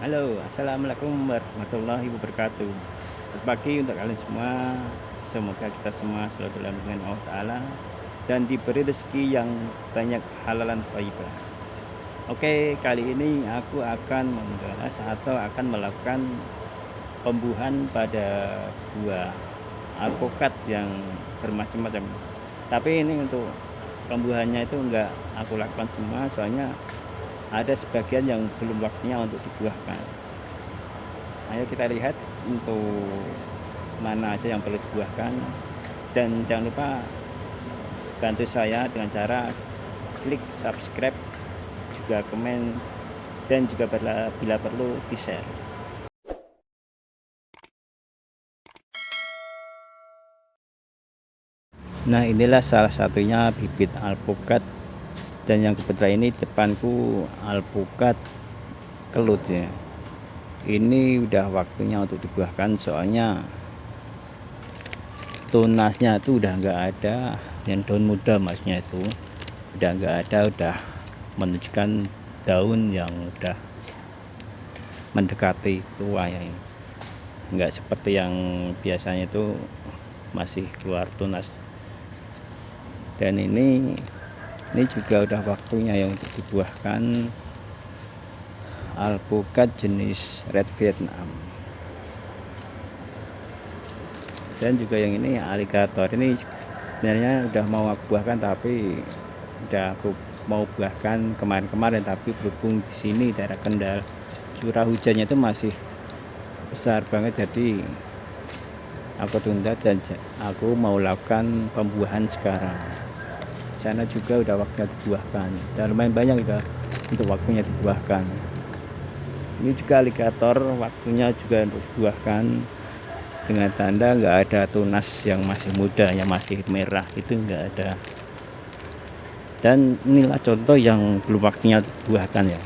Halo, assalamualaikum warahmatullahi wabarakatuh. Selamat pagi untuk kalian semua. Semoga kita semua selalu dalam lindungan Allah Ta'ala dan diberi rezeki yang banyak halalan thayyibah. Oke, kali ini aku akan membahas atau akan melakukan pembuahan pada buah alpukat yang bermacam-macam. Tapi ini untuk pembuahannya itu enggak aku lakukan semua, soalnya ada sebagian yang belum waktunya untuk dibuahkan. Ayo kita lihat untuk mana aja yang perlu dibuahkan, dan jangan lupa bantu saya dengan cara klik subscribe, juga komen, dan juga bila perlu di share. Nah, inilah salah satunya bibit alpukat, dan yang kebetulan ini depanku alpukat kelut ya. Ini udah waktunya untuk dibuahkan, soalnya tunasnya itu udah nggak ada, yang daun muda maksudnya itu udah nggak ada, udah menunjukkan daun yang udah mendekati tua ya. Nggak seperti yang biasanya itu masih keluar tunas. Dan ini juga udah waktunya yang untuk dibuahkan alpukat jenis red Vietnam. Dan juga yang ini alligator, ini sebenarnya udah mau aku buahkan, tapi udah aku mau buahkan kemarin-kemarin, tapi berhubung di sini daerah Kendal curah hujannya itu masih besar banget, jadi aku tunda dan aku mau lakukan pembuahan sekarang. Di sana juga udah waktunya dibuahkan, dan lumayan banyak juga untuk waktunya dibuahkan. Ini juga alligator, waktunya juga untuk dibuahkan, dengan tanda nggak ada tunas yang masih muda, yang masih merah itu nggak ada. Dan inilah contoh yang belum waktunya dibuahkan ya.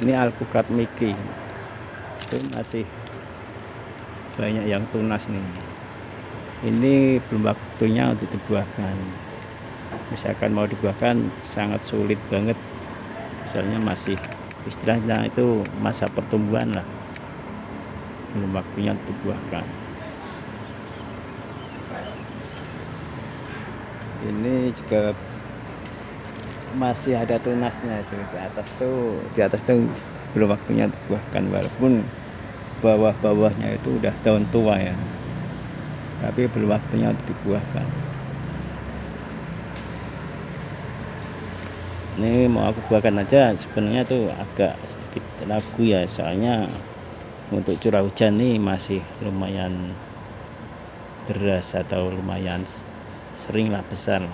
Ini alpukat Mickey itu masih banyak yang tunas nih. Ini belum waktunya untuk dibuahkan. Misalkan mau dibuahkan sangat sulit banget, soalnya masih istilahnya itu masa pertumbuhan lah, belum waktunya untuk dibuahkan. Ini juga masih ada tunasnya itu di atas tuh belum waktunya dibuahkan, walaupun bawah-bawahnya itu udah daun tua ya, tapi belum waktunya untuk dibuahkan. Ini mau aku buahkan aja, sebenarnya tuh agak sedikit ragu ya, soalnya untuk curah hujan nih masih lumayan deras atau lumayan sering lah, besar.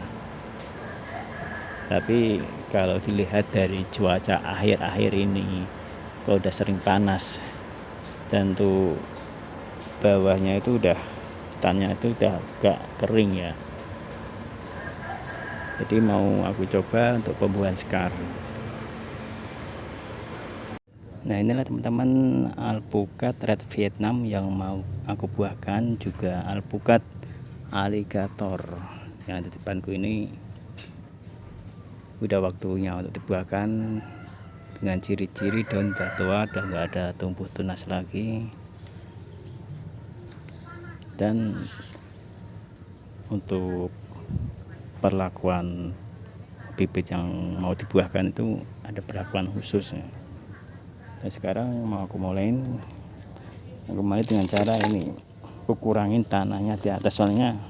Tapi kalau dilihat dari cuaca akhir-akhir ini, kalau udah sering panas dan tuh bawahnya itu udah, tanahnya itu udah agak kering ya, jadi mau aku coba untuk pembuahan sekarang. Nah, inilah teman-teman alpukat red Vietnam yang mau aku buahkan, juga alpukat alligator yang di depanku ini udah waktunya untuk dibuahkan, dengan ciri-ciri daun udah tua, udah nggak ada tumbuh tunas lagi. Dan untuk perlakuan bibit yang mau dibuahkan itu ada perlakuan khusus ya. Dan sekarang mau aku mulai dengan cara ini, aku kurangin tanahnya di atas, soalnya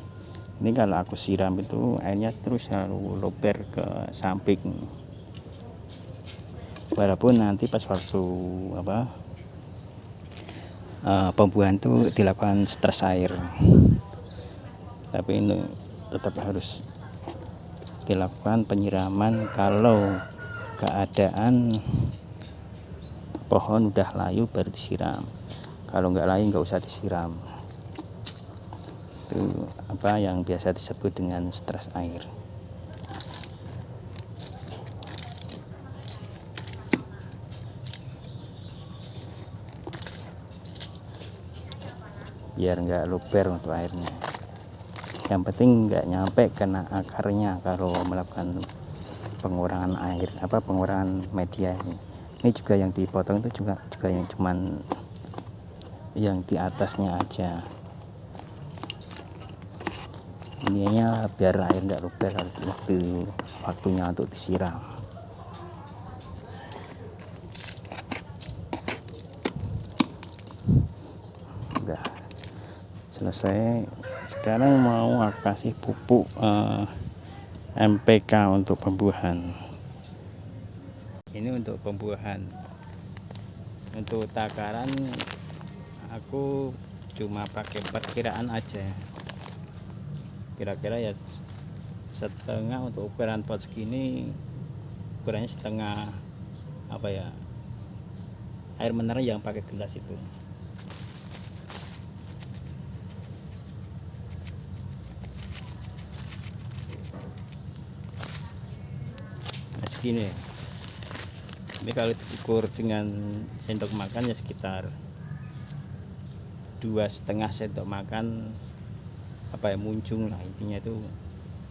ini kalau aku siram itu airnya terus selalu lober ke samping, walaupun nanti pas waktu pembuahan itu dilakukan stres air, tapi ini tetap harus dilakukan penyiraman kalau keadaan pohon udah layu baru disiram. Kalau nggak layu nggak usah disiram. Itu yang biasa disebut dengan stres air. Biar nggak luber untuk airnya. Yang penting nggak nyampe kena akarnya kalau melakukan pengurangan air, pengurangan media ini. Ini juga yang dipotong itu juga yang cuman yang di atasnya aja. Ininya biar air nggak luber waktunya untuk disiram. Udah selesai. Sekarang mau aku kasih pupuk MPK untuk pembuahan. Ini untuk pembuahan. Untuk takaran aku cuma pakai perkiraan aja, kira-kira ya setengah. Untuk ukuran pot segini ukurannya setengah apa ya, air mineral yang pakai gelas itu. Nah, segini ya. Ini kalau diukur dengan sendok makan ya sekitar 2,5 sendok makan apa ya, muncung lah intinya itu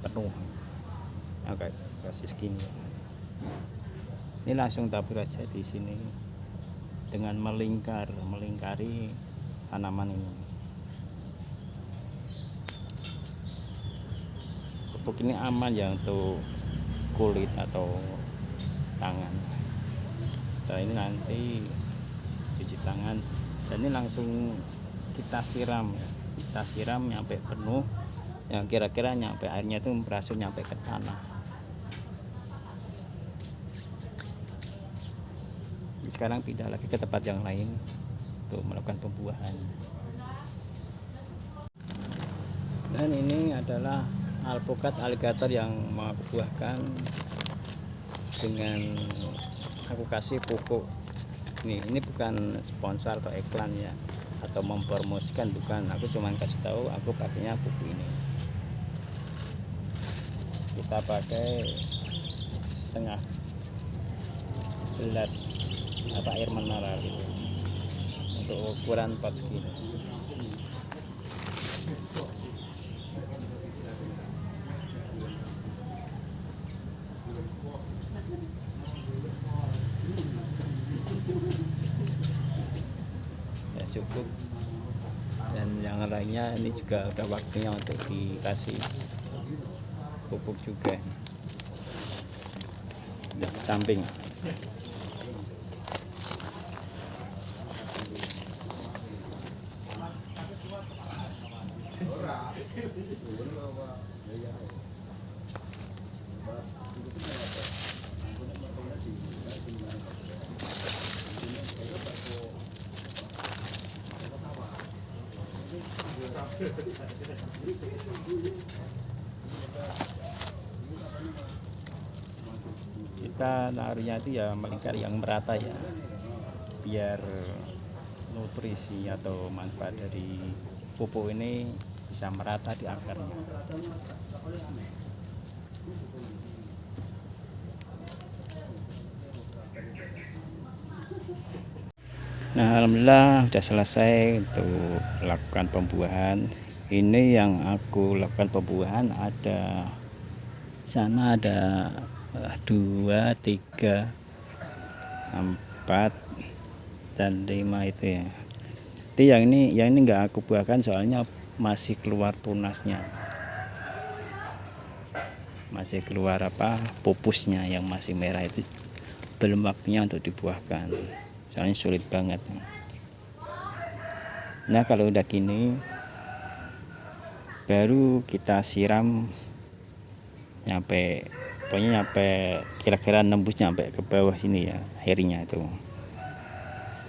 penuh. Oke, kasih segini. Ini langsung tabur aja di sini dengan melingkari tanaman ini. Pupuk ini aman ya untuk kulit atau tangan. Setelah ini nanti cuci tangan dan ini langsung kita siram nyampe penuh, yang kira-kira nyampe airnya itu berasuk nyampe ke tanah. Sekarang pindah lagi ke tempat yang lain untuk melakukan pembuahan. Dan ini adalah alpukat alligator yang mau aku buahkan dengan aku kasih pupuk. Ini bukan sponsor atau iklan ya, atau mempromosikan, bukan. Aku cuma kasih tahu aku pakainya pupuk ini. Kita pakai setengah gelas air mineral gitu untuk ukuran pot segini. Ya cukup. Dan yang lainnya ini juga udah waktunya untuk dikasih pupuk juga. Di samping. Kita naruhnya itu ya melingkar yang merata ya, biar nutrisi atau manfaat dari pupuk ini bisa merata di akarnya. Nah, alhamdulillah udah selesai untuk lakukan pembuahan. Ini yang aku lakukan pembuahan, ada sana ada 2, 3, 4 dan 5 itu ya. Tapi yang ini enggak aku buahkan soalnya masih keluar tunasnya. Masih keluar pupusnya yang masih merah itu, belum waktunya untuk dibuahkan. Soalnya sulit banget. Nah, kalau udah gini baru kita siram pokoknya nyampe kira-kira nembus nyampe ke bawah sini ya airnya itu.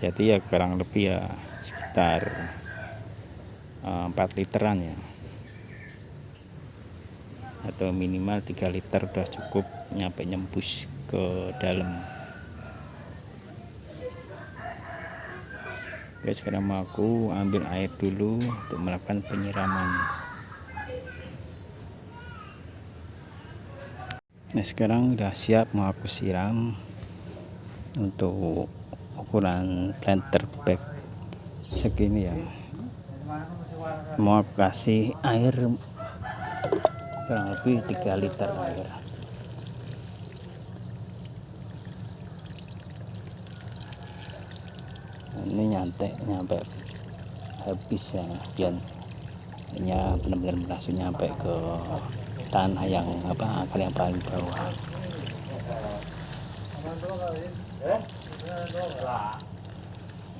Jadi ya kurang lebih ya sekitar 4 literan ya, atau minimal 3 liter udah cukup nyampe nyembus ke dalam. Oke, sekarang mau aku ambil air dulu untuk melakukan penyiraman. Nah, sekarang udah siap mau aku siram untuk ukuran planter bag segini ya. Mau aku kasih air kurang lebih 3 liter air. Ini nyampe habis ya, dan benar-benar langsung nyampe ke tanah yang akar yang paling bawah.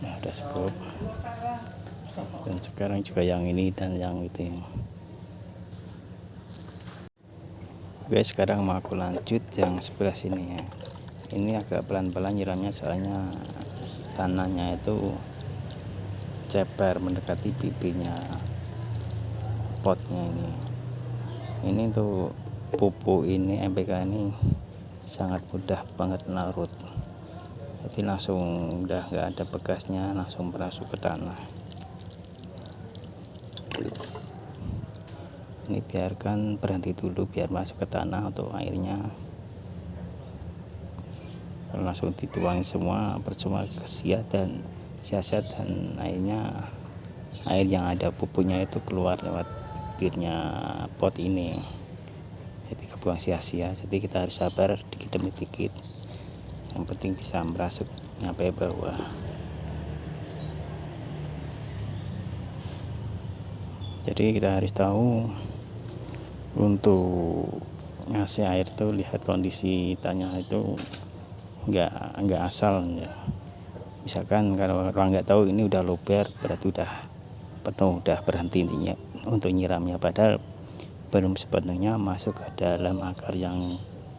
Nah, udah cukup. Dan sekarang juga yang ini dan yang itu. Oke, sekarang mau aku lanjut yang sebelah sini ya. Ini agak pelan-pelan nyiramnya soalnya tanahnya itu ceper mendekati pipinya potnya ini. Ini tuh pupuk ini MPK ini sangat mudah banget larut. Jadi langsung udah nggak ada bekasnya, langsung merasuk ke tanah. Ini biarkan berhenti dulu biar masuk ke tanah untuk airnya. Kalau langsung dituangin semua percuma sia-sia dan air yang ada pupuknya itu keluar lewat bibirnya pot ini. Jadi kebuang sia-sia. Jadi kita harus sabar dikit demi dikit. Yang penting bisa merasuk nyampe bawah. Jadi kita harus tahu untuk ngasih air tuh lihat kondisi tanah itu nggak asal ya. Misalkan kalau orang nggak tahu ini udah luber berarti udah penuh, udah berhenti untuk nyiramnya, padahal belum sepenuhnya masuk ke dalam akar yang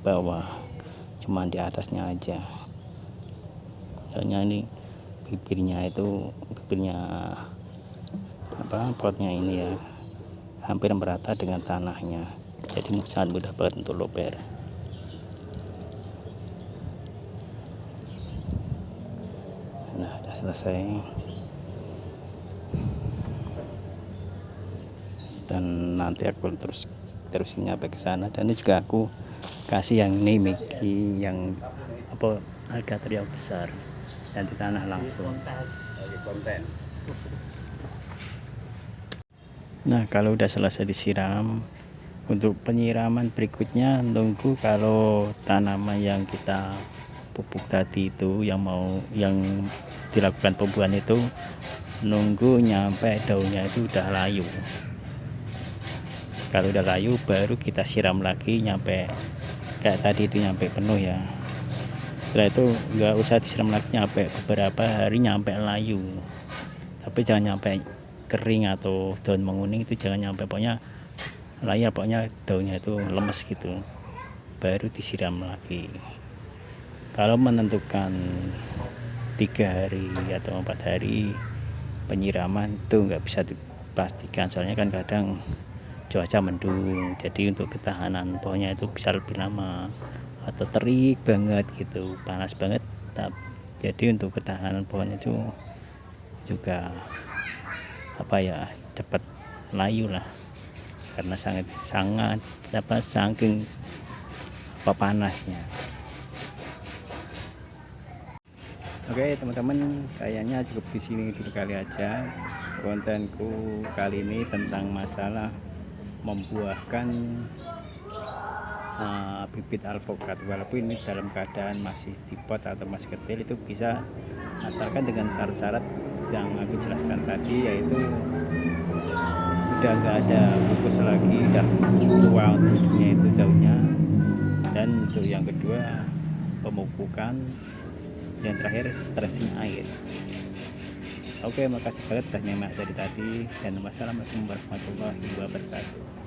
bawah, cuma di atasnya aja. Soalnya ini bibirnya potnya ini ya hampir merata dengan tanahnya, jadi sangat mudah banget untuk luber. Nah, udah selesai, dan nanti aku terus nyampe ke sana. Dan ini juga aku kasih yang ini Mickey yang alligator yang besar dan di tanah langsung. Nah, kalau udah selesai disiram, untuk penyiraman berikutnya nunggu kalau tanaman yang kita pupuk tadi itu yang dilakukan pemupukan itu nunggu nyampe daunnya itu udah layu. Kalau udah layu baru kita siram lagi nyampe kayak tadi itu nyampe penuh ya. Setelah itu nggak usah disiram lagi nyampe beberapa hari nyampe layu, tapi jangan nyampe kering atau daun menguning, itu jangan nyampe, pokoknya layu, pokoknya daunnya itu lemes gitu baru disiram lagi. Kalau menentukan 3 hari atau 4 hari penyiraman itu nggak bisa dipastikan, soalnya kan kadang cuaca mendung, jadi untuk ketahanan pohonnya itu bisa lebih lama, atau terik banget gitu, panas banget. Jadi untuk ketahanan pohonnya itu juga cepat layu lah, karena saking panasnya. Oke teman-teman, kayaknya cukup di sini dulu kali aja kontenku kali ini tentang masalah membuahkan bibit alpukat. Walaupun ini dalam keadaan masih di pot atau masih kecil, itu bisa asalkan dengan syarat-syarat yang aku jelaskan tadi, yaitu udah nggak ada pupus lagi, udah tua untuk ujungnya itu daunnya, dan untuk yang kedua pemupukan, yang terakhir stressing air. Oke, makasih banget udah nyimak dari tadi, dan wassalamualaikum warahmatullahi wabarakatuh.